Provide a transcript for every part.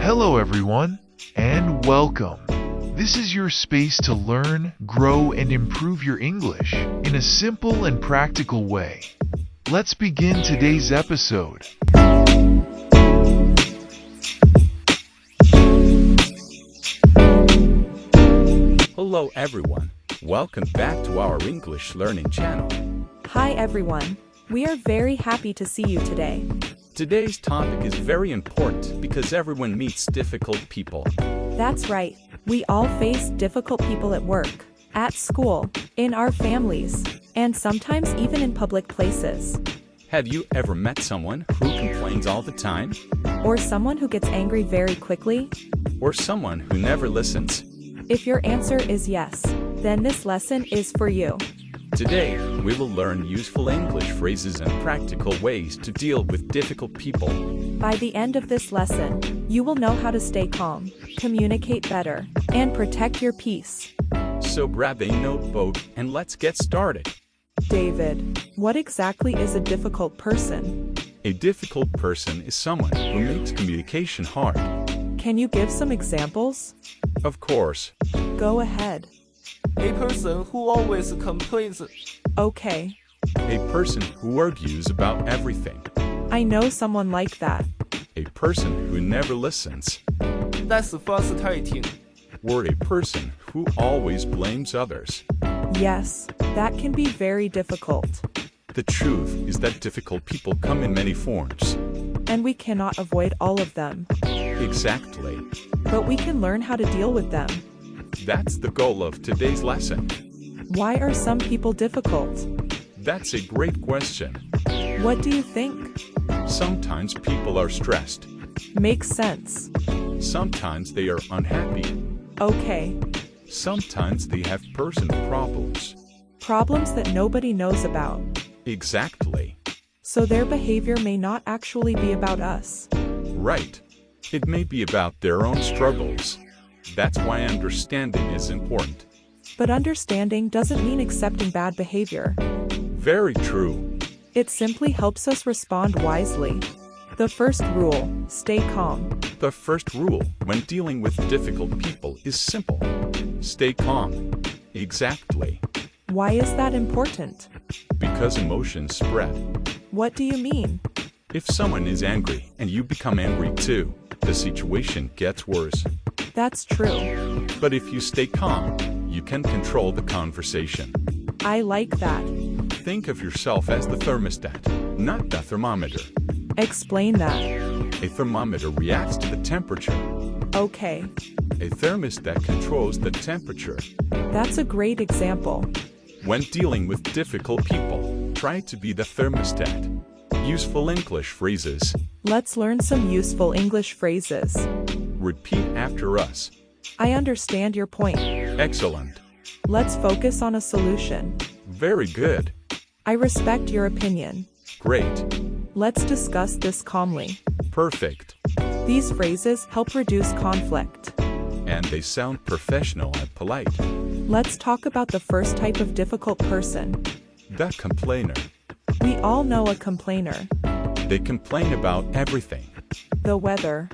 Hello everyone, and welcome. This is your space to learn, grow, and improve your English in a simple and practical way. Let's begin today's episode. Hello everyone. Welcome back to our English learning channel. Hi everyone. We are very happy to see you today. Today's topic is very important because everyone meets difficult people. That's right. We all face difficult people at work, at school, in our families, and sometimes even in public places. Have you ever met someone who complains all the time? Or someone who gets angry very quickly? Or someone who never listens? If your answer is yes, then this lesson is for you. Today, we will learn useful English phrases and practical ways to deal with difficult people. By the end of this lesson, you will know how to stay calm, communicate better, and protect your peace. So grab a notebook and let's get started. David, what exactly is a difficult person? A difficult person is someone who makes communication hard. Can you give some examples? Of course. Go ahead. A person who always complains. Okay. A person who argues about everything. I know someone like that. A person who never listens. That's frustrating. Or a person who always blames others. Yes, that can be very difficult. The truth is that difficult people come in many forms. And we cannot avoid all of them. Exactly. But we can learn how to deal with them. That's the goal of today's lesson. Why are some people difficult? That's a great question. What do you think? Sometimes people are stressed. Makes sense. Sometimes they are unhappy. Okay. Sometimes they have personal problems. Problems that nobody knows about. Exactly. So their behavior may not actually be about us. Right. It may be about their own struggles. That's why understanding is important. But understanding doesn't mean accepting bad behavior. Very true. It simply helps us respond wisely. The first rule, stay calm. The first rule when dealing with difficult people is simple. Stay calm. Exactly. Why is that important? Because emotions spread. What do you mean? If someone is angry and you become angry too, the situation gets worse. That's true. But if you stay calm, you can control the conversation. I like that. Think of yourself as the thermostat, not the thermometer. Explain that. A thermometer reacts to the temperature. Okay. A thermostat controls the temperature. That's a great example. When dealing with difficult people, try to be the thermostat. Useful English phrases. Let's learn some useful English phrases. Repeat after us. I understand your point. Excellent. Let's focus on a solution. Very good. I respect your opinion. Great. Let's discuss this calmly. Perfect. These phrases help reduce conflict. And they sound professional and polite. Let's talk about the first type of difficult person. The complainer. We all know a complainer. They complain about everything. The weather.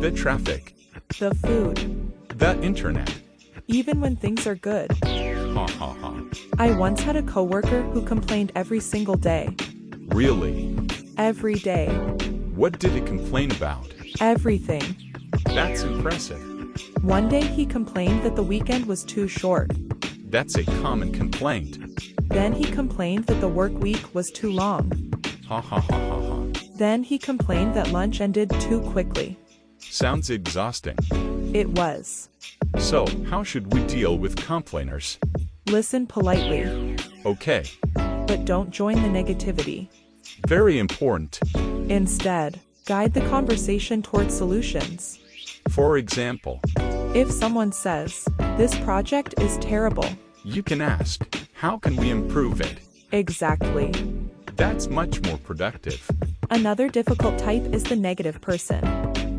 The traffic. The food. The internet. Even when things are good. Ha ha ha. I once had a coworker who complained every single day. Really? Every day. What did he complain about? Everything. That's impressive. One day he complained that the weekend was too short. That's a common complaint. Then he complained that the work week was too long. Ha ha ha ha ha. Then he complained that lunch ended too quickly. Sounds exhausting. It was. So, how should we deal with complainers? Listen politely. Okay. But don't join the negativity. Very important. Instead, guide the conversation towards solutions. For example, if someone says, "This project is terrible," you can ask, "How can we improve it?" Exactly. That's much more productive. Another difficult type is the negative person.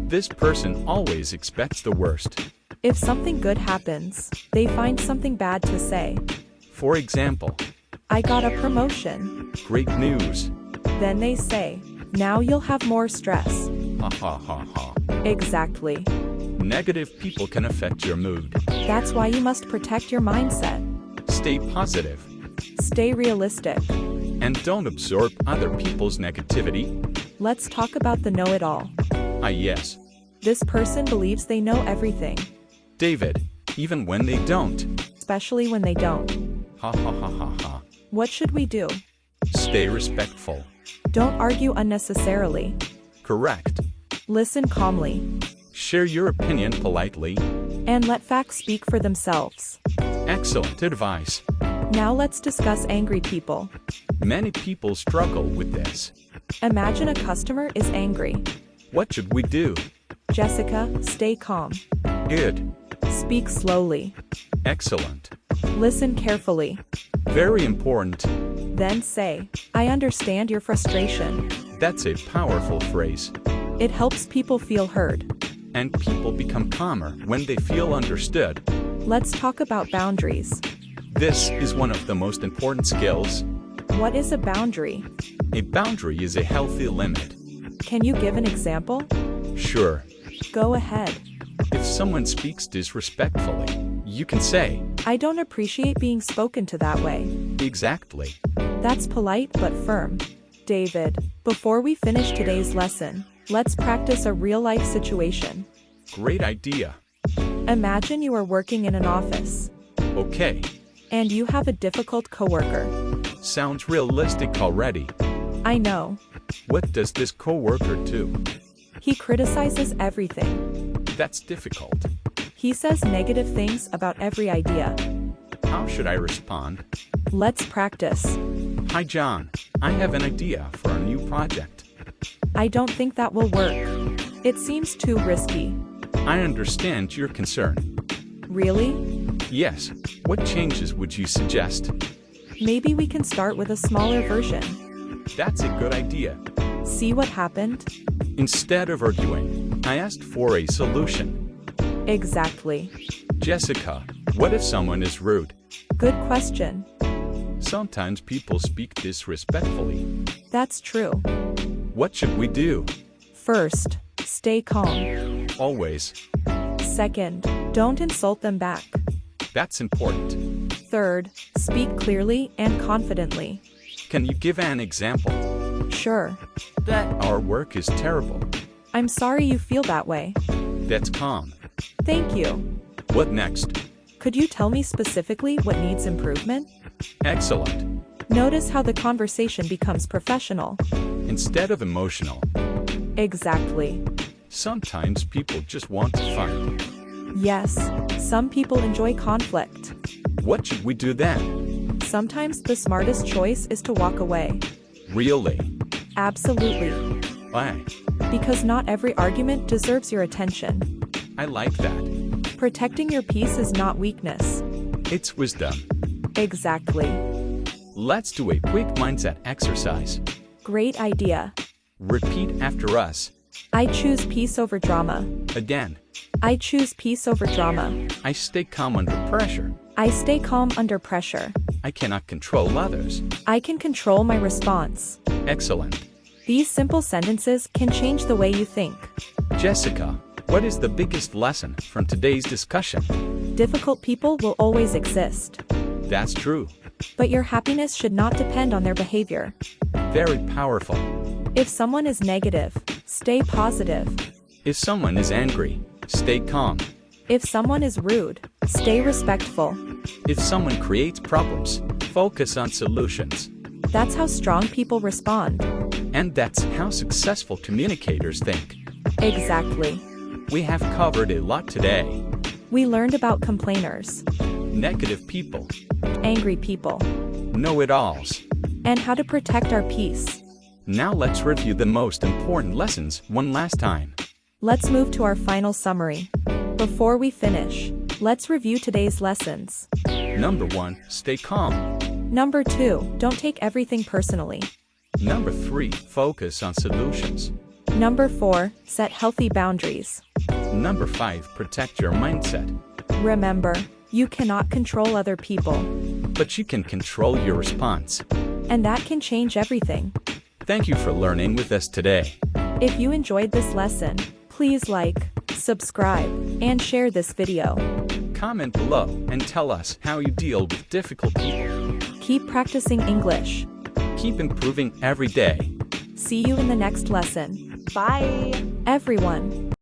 This person always expects the worst. If something good happens, they find something bad to say. For example, I got a promotion. Great news. Then they say, now you'll have more stress. Ha ha ha ha. Exactly. Negative people can affect your mood. That's why you must protect your mindset. Stay positive Stay realistic. and don't absorb other people's negativity. Let's talk about the know-it-all. Yes, This person believes they know everything, David, even when they don't. especially when they don't. Ha ha ha ha ha. What should we do? Stay respectful. Don't argue unnecessarily. Correct. Listen calmly. Share your opinion politely. And let facts speak for themselves. Excellent advice. Now let's discuss angry people. Many people struggle with this. Imagine a customer is angry. What should we do? Jessica, stay calm. Good. Speak slowly. Excellent. Listen carefully. Very important. Then say, I understand your frustration. That's a powerful phrase. It helps people feel heard. And people become calmer when they feel understood. Let's talk about boundaries. This is one of the most important skills. What is a boundary? A boundary is a healthy limit. Can you give an example? Sure. Go ahead. If someone speaks disrespectfully, you can say, I don't appreciate being spoken to that way. exactly. That's polite but firm. David, before we finish today's lesson, let's practice a real-life situation. Great idea. Imagine you are working in an office, Okay. and you have a difficult coworker. Sounds realistic already. I know. What does this coworker do? He criticizes everything. That's difficult. He says negative things about every idea. How should I respond? Let's practice. Hi John, I have an idea for a new project. I don't think that will work. It seems too risky. I understand your concern. Really? Yes, what changes would you suggest? Maybe we can start with a smaller version. That's a good idea. See what happened? Instead of arguing, I asked for a solution. Exactly. Jessica, what if someone is rude? Good question. Sometimes people speak disrespectfully. That's true. What should we do? First, stay calm. Always. Second, don't insult them back. That's important. Third, speak clearly and confidently. Can you give an example? Sure. That Our work is terrible. I'm sorry you feel that way. That's calm. Thank you. What next? Could you tell me specifically what needs improvement? Excellent. Notice how the conversation becomes professional. Instead of emotional. Exactly. Sometimes people just want to fight. Yes, some people enjoy conflict. What should we do then? Sometimes the smartest choice is to walk away. Really? Absolutely. Why? Because not every argument deserves your attention. I like that. Protecting your peace is not weakness. It's wisdom. Exactly. Let's do a quick mindset exercise. Great idea. Repeat after us. I choose peace over drama. Again. I choose peace over drama. I stay calm under pressure. I stay calm under pressure. I cannot control others. I can control my response. Excellent. These simple sentences can change the way you think. Jessica, what is the biggest lesson from today's discussion? Difficult people will always exist. That's true. But your happiness should not depend on their behavior. Very powerful. If someone is negative, stay positive. If someone is angry, stay calm. If someone is rude, stay respectful. If someone creates problems, focus on solutions. That's how strong people respond. And that's how successful communicators think. Exactly. We have covered a lot today. We learned about complainers, Negative people, angry people, know-it-alls. and how to protect our peace. Now let's review the most important lessons one last time. Let's move to our final summary. Before we finish, let's review today's lessons. Number 1, stay calm. Number 2, don't take everything personally. Number 3, focus on solutions. Number 4, set healthy boundaries. Number 5, protect your mindset. Remember, you cannot control other people, But you can control your response. and that can change everything. Thank you for learning with us today. If you enjoyed this lesson, Please like, subscribe, and share this video. Comment below and tell us how you deal with difficult people. Keep practicing English. Keep improving every day. See you in the next lesson. Bye. Everyone.